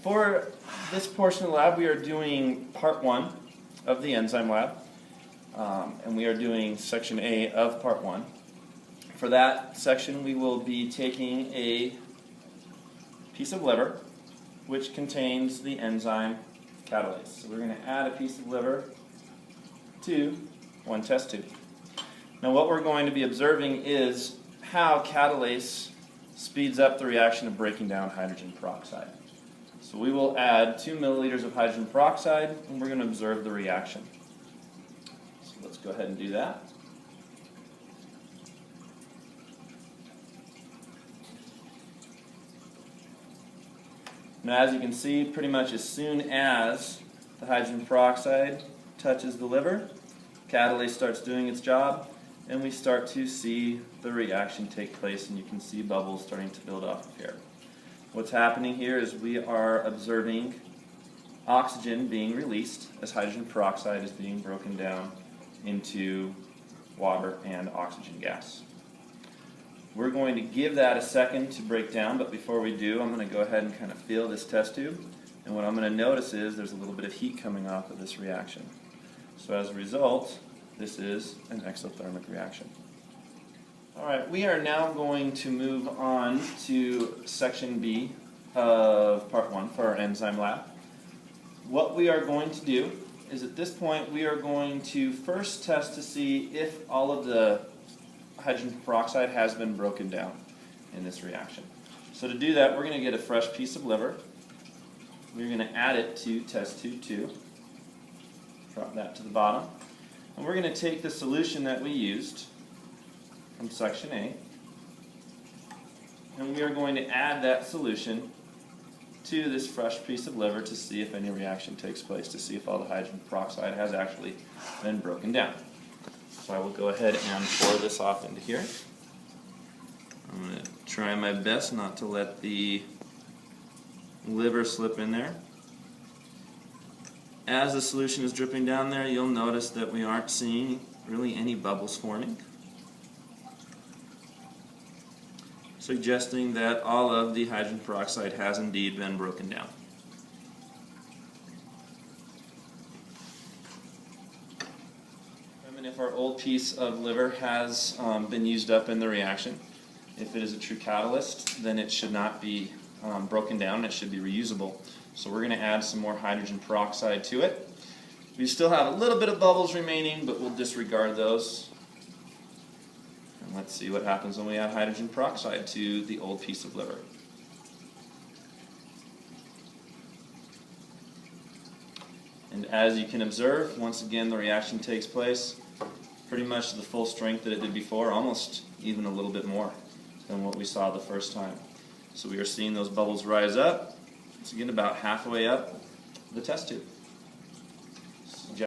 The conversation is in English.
For this portion of the lab, we are doing part 1 of the enzyme lab, and we are doing section A of part 1. For that section, we will be taking a piece of liver which contains the enzyme catalase. So we're going to add a piece of liver to one test tube. Now what we're going to be observing is how catalase speeds up the reaction of breaking down hydrogen peroxide. So we will add 2 milliliters of hydrogen peroxide and we're going to observe the reaction. So let's go ahead and do that. Now as you can see, pretty much as soon as the hydrogen peroxide touches the liver, catalase starts doing its job, and we start to see the reaction take place, and you can see bubbles starting to build off of here. What's happening here is we are observing oxygen being released as hydrogen peroxide is being broken down into water and oxygen gas. We're going to give that a second to break down, but before we do, I'm going to go ahead and kind of feel this test tube, and what I'm going to notice is there's a little bit of heat coming off of this reaction. So as a result, this is an exothermic reaction. Alright, we are now going to move on to section B of part 1 for our enzyme lab. What we are going to do is at this point we are going to first test to see if all of the hydrogen peroxide has been broken down in this reaction. So to do that, we're going to get a fresh piece of liver. We're going to add it to test tube 2. Drop that to the bottom. And we're going to take the solution that we used from section A, and we are going to add that solution to this fresh piece of liver to see if any reaction takes place, to see if all the hydrogen peroxide has actually been broken down. So I will go ahead and pour this off into here. I'm going to try my best not to let the liver slip in there. As the solution is dripping down there, you'll notice that we aren't seeing really any bubbles forming, suggesting that all of the hydrogen peroxide has indeed been broken down. And if our old piece of liver has been used up in the reaction, if it is a true catalyst, then it should not be broken down, it should be reusable. So we're going to add some more hydrogen peroxide to it. We still have a little bit of bubbles remaining, but we'll disregard those. And let's see what happens when we add hydrogen peroxide to the old piece of liver. And as you can observe, once again the reaction takes place pretty much to the full strength that it did before, almost even a little bit more than what we saw the first time. So we are seeing those bubbles rise up. It's again about halfway up the test tube.